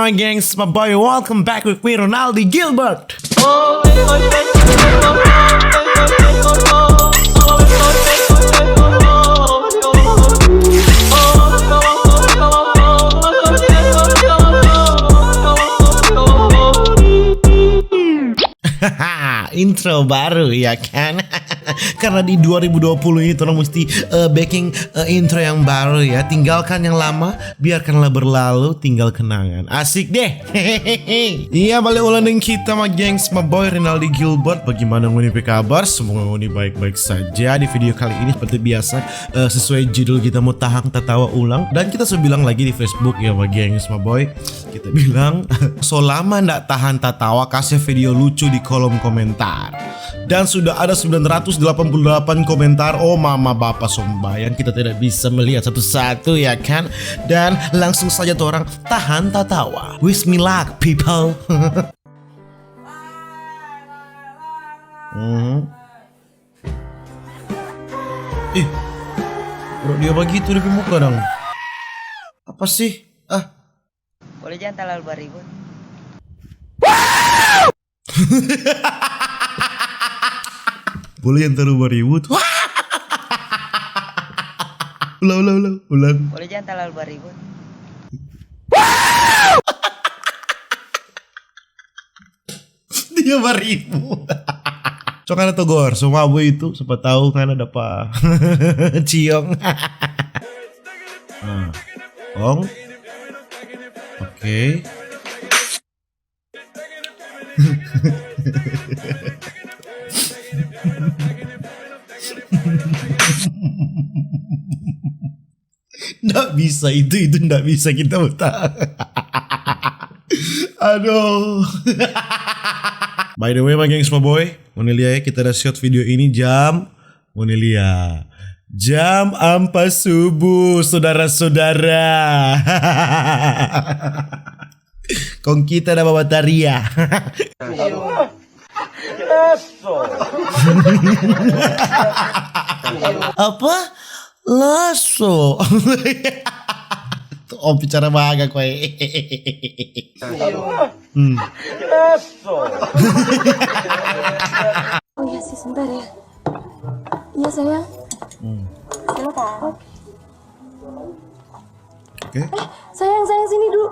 my gangs, my boy. Welcome back with me, Ronaldo Gilbert. Intro baru ya kan. Karena di 2020 ini orang mesti backing intro yang baru ya. Tinggalkan yang lama, biarkanlah berlalu, tinggal kenangan. Asik deh. Iya, balik ulang dengan kita my gengs, my boy Ronaldo Gilbert. Bagaimana nguni kabar? Semoga nguni baik-baik saja. Di video kali ini seperti biasa, sesuai judul kita mau tahang tertawa ulang. Dan kita sudah bilang lagi di Facebook ya my gengs, my boy. Kita bilang so lama ndak tahan tertawa, kasih video lucu di kolom komentar. Dan sudah ada 988 komentar. Oh mama bapak sombayang, kita tidak bisa melihat satu-satu ya kan. Dan langsung saja tuh orang tahan tertawa. Wish me luck people. Ih, bro, dia begitu di muka dong. Apa sih? Boleh jangan terlalu beribut. Boleh yang terlalu beribut. Ulang. Boleh jangan terlalu beribut. Dia beribut. So kan atau gor, semua abu itu siapa tahu kan ada apa. Ciong. Nah, Ong. Oke. Nggak bisa itu nggak bisa kita utang. Aduh. By the way my gengs my boy, mau lihat ya, kita udah shot video ini jam, mau lihat jam 4 subuh saudara-saudara. Kong kita ada bawa taria. Apa? Lasso. Oh bicara bahagia kowe. Oh iya sih, sebentar ya. Iya sayang. Silakan. Oke. Sayang sini dulu.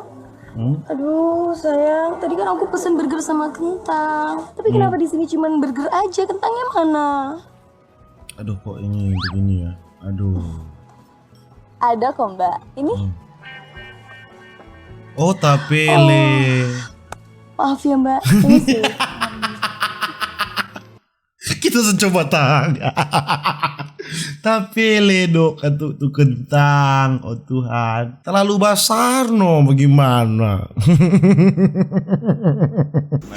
Aduh sayang, tadi kan aku pesen burger sama kentang. Tapi kenapa di sini cuman burger aja, kentangnya mana? Aduh kok ini begini ya. Aduh. Ada kok mbak. Ini? Oh tapele. Maaf ya mbak. Ini sih. Kita coba tahan. Tapele dok, tuh kentang. Oh Tuhan, terlalu basar no, bagaimana?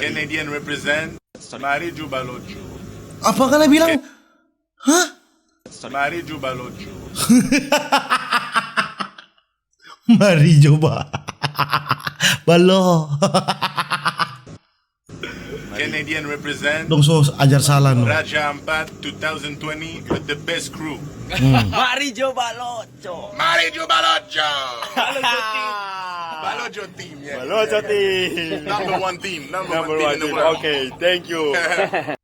Canadian represent Marijo Balojo. Apa kalian bilang? Hah? Marijo Balojo. Mari coba. Balo. Canadian represent Dong so ajar salah no. Raja Ampat 2020 with the best crew. Marijo Balojo. Marijo Balojo. Balojo team. Yeah. Balojo team. Number one team in the team. world. Okay, thank you.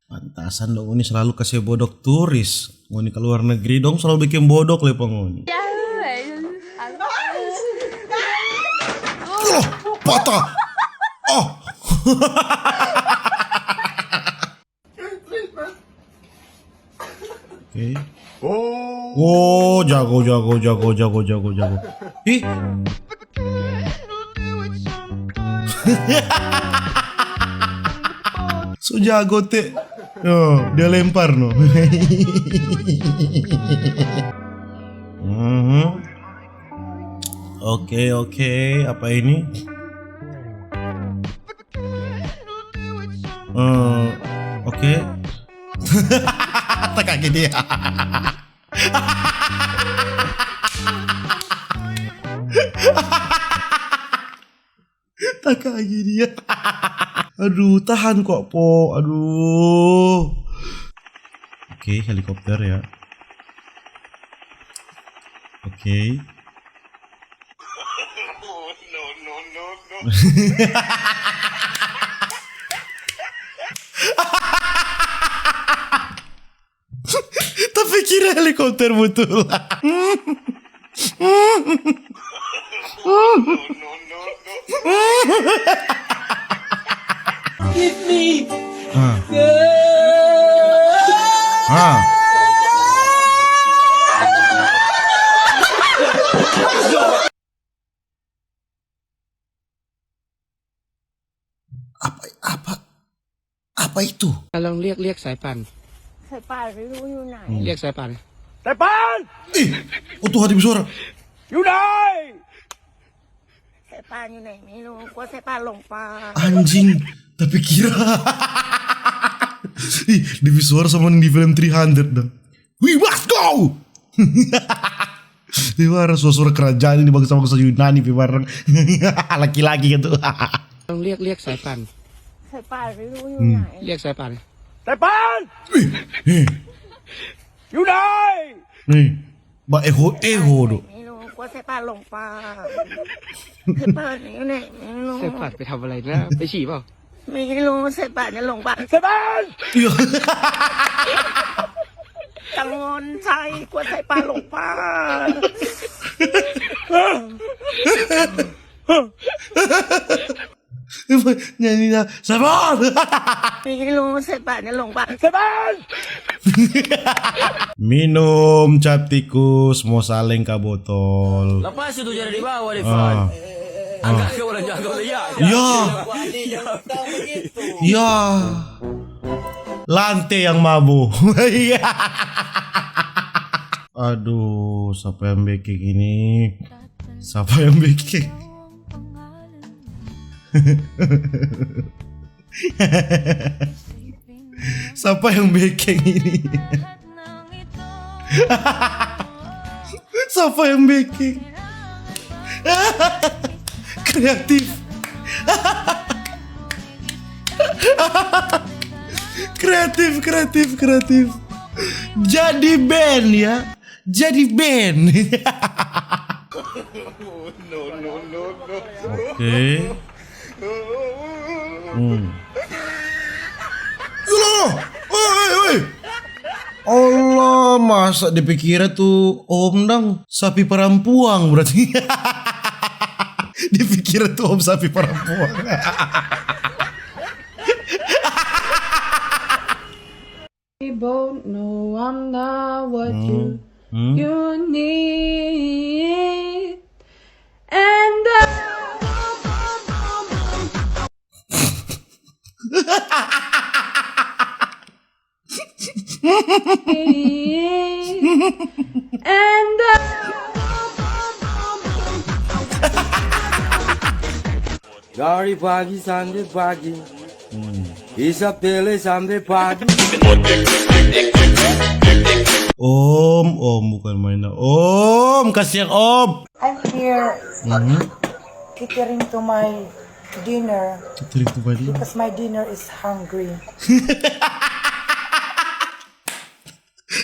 Pantasan dong ini selalu kasih bodok turis. Ngoni ke luar negeri dong selalu bikin bodok le pengoni. Oh, patah. Oh. Oke. Oh, jago. Ih. So jago teh. Oh, dia lempar no. Oke, apa ini? Oke. Tak kaget dia. Tak kaget dia. Aduh, tahan kok po. Aduh. Oke, helikopter ya. Oke. Tapi kira helikopter betul. Give me Apa itu? ลองเรียกสายป่าน สายป่านไม่รู้อยู่ไหน เรียกสายป่าน Sài Pan! Oh tuh hati bersuara.อยู่ไหน สายป่านอยู่ไหนไม่รู้กลัวสายป่านหลงป่า Anjing, tapi kira. Ih, di suara sama yang di film 300 dong. We must go. Di mana suara kerajaan ini bangsa-bangsa Yunani bareng laki-laki gitu. ลองเรียกสายป่าน สายป่านไม่รู้อยู่ไหน เรียกสายป่าน Sài Pan! Nih, อยู่ไหน nih. Mbak Eho tuh. ไม่รู้กลัวสายป่านหลงป่าสายป่านอยู่ไหนไม่รู้ สายป่านไปทำอะไรนะไปฉี่เปล่า ไม่รู้สายป่านจะหลงป่า Sài Pan! Iya. กังวลใจกลัวสายป่านหลงป่า Nyanyi Sabar. ไม่รู้สายป่านจะหลงป่า Sài Pan! Minum cap tikus mau saleng ke botol. Lepas itu jadi di bawah deh, Ah. Agak ke orang jaga lihat. Ya. Ya. Lantai yang mabuk. Iya. Aduh, siapa yang baking ini? Siapa yang baking? Siapa yang baking ini? Siapa yang baking? Kreatif. Kreatif. Jadi band ya. Jadi band. Oke. Woi. Allah, masa dipikirnya tuh om dang sapi perampuang berarti. Dipikirnya tuh om sapi perampuang. Both know I'm not what you need, and Dari pagi sampai pagi, bisa pilih sampai pagi. Om bukan mainan. Om, kasih yang om. I'm here catering to my dinner because my dinner is hungry.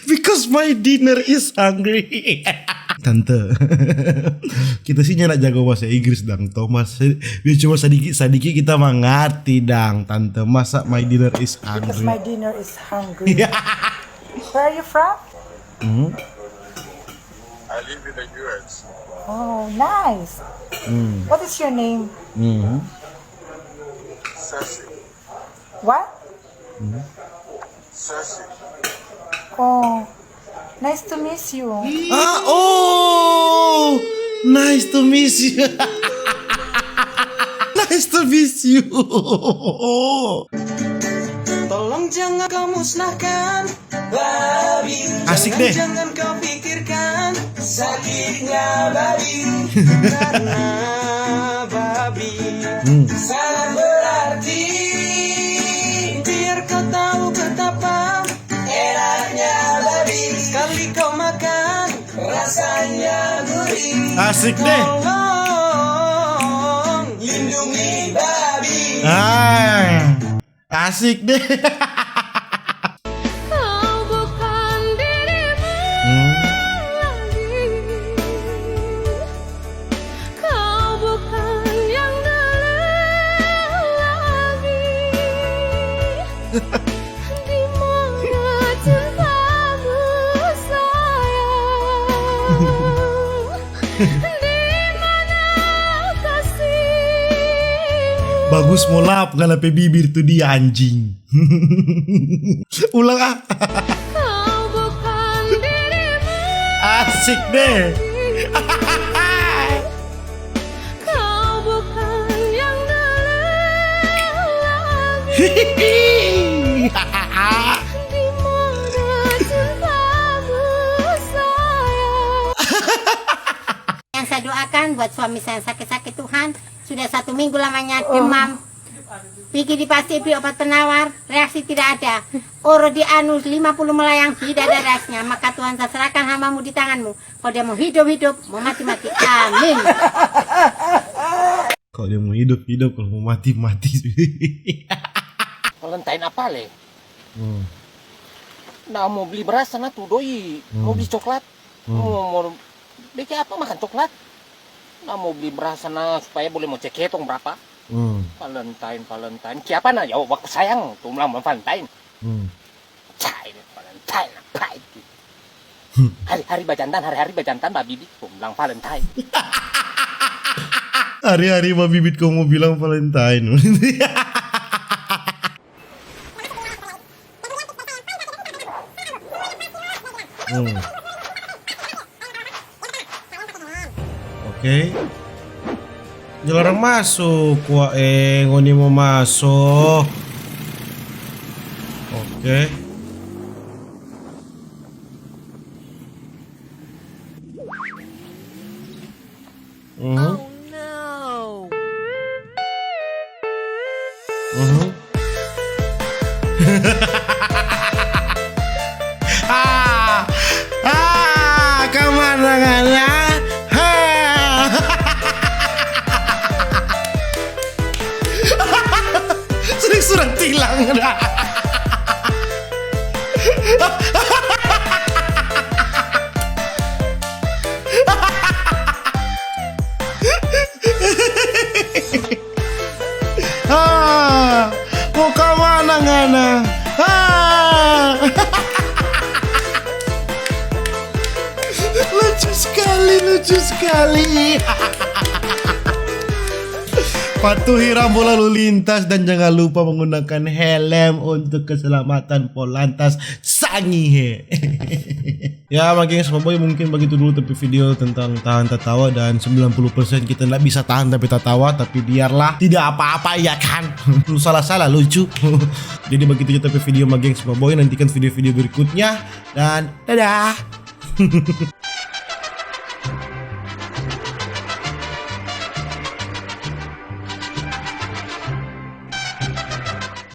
Because my dinner is hungry. Tante, kita sih nyala jago bahasa Inggris dang. Thomas, dia cuma sadiki kita mengerti dang. Tante, masa my dinner is Because hungry. my dinner is hungry. Where are you from? I live in the US. Oh, nice. What is your name? Sassy. What? Sassy. Oh, nice to meet you. Nice to meet you. Nice to meet you. Tolong jangan kau musnahkan babi. Asik deh. Jangan kau pikirkan sakitnya babi. Karena babi sangat berarti. Biar kau tahu betapa enaknya babi. Sekali kau makan rasanya gurih. Asik deh. Tolong lindungi babi. Asik deh. kau bukan dirimu lagi, kau bukan yang dulu Bagus mau lap ngalape bibir tuh dia anjing. Ulang ah. Asik deh. Yang saya doakan buat suami saya sakit-sakit Tuhan, sudah 1 minggu lamanya demam. Pergi di pasti obat penawar, reaksi tidak ada. Oro di anus 50 melayang, tidak ada reaksinya. Maka Tuhan saya serahkan hamamu di tanganmu. Kalau dia mau hidup-hidup, mau mati-mati. Amin. Kalau dia mau hidup-hidup, kalau mau mati-mati. Valentine apa le? Nah mau beli beras sana tuh doi, mau beli coklat, mau beli apa makan coklat? Nah mau beli beras sana supaya boleh mau cek hitong berapa? Valentine, siapa nah? Ya waktu sayang, tuh bilang Valentine. Cai Valentine apa itu? Hari-hari bajantan, Mbak Bibit, tuh bilang Valentine. Hari-hari Mbak Bibit kamu mau bilang Valentine. Oke. Dilarang masuk. Wah, ngoni mau masuk. Oke. Oh no. Kemenangannya. Sering surat tilang. Mau kemana ngana? Lucu sekali. Patuhi rambu lalu lintas dan jangan lupa menggunakan helm untuk keselamatan Polantas Sangihe. Ya gengs, Boy mungkin begitu dulu tapi video tentang tahan tertawa, dan 90% kita nggak bisa tahan tapi tertawa, tapi biarlah tidak apa-apa ya kan. Lu salah lucu. Jadi begitu tapi video gengs Boy, nantikan video-video berikutnya dan dadah.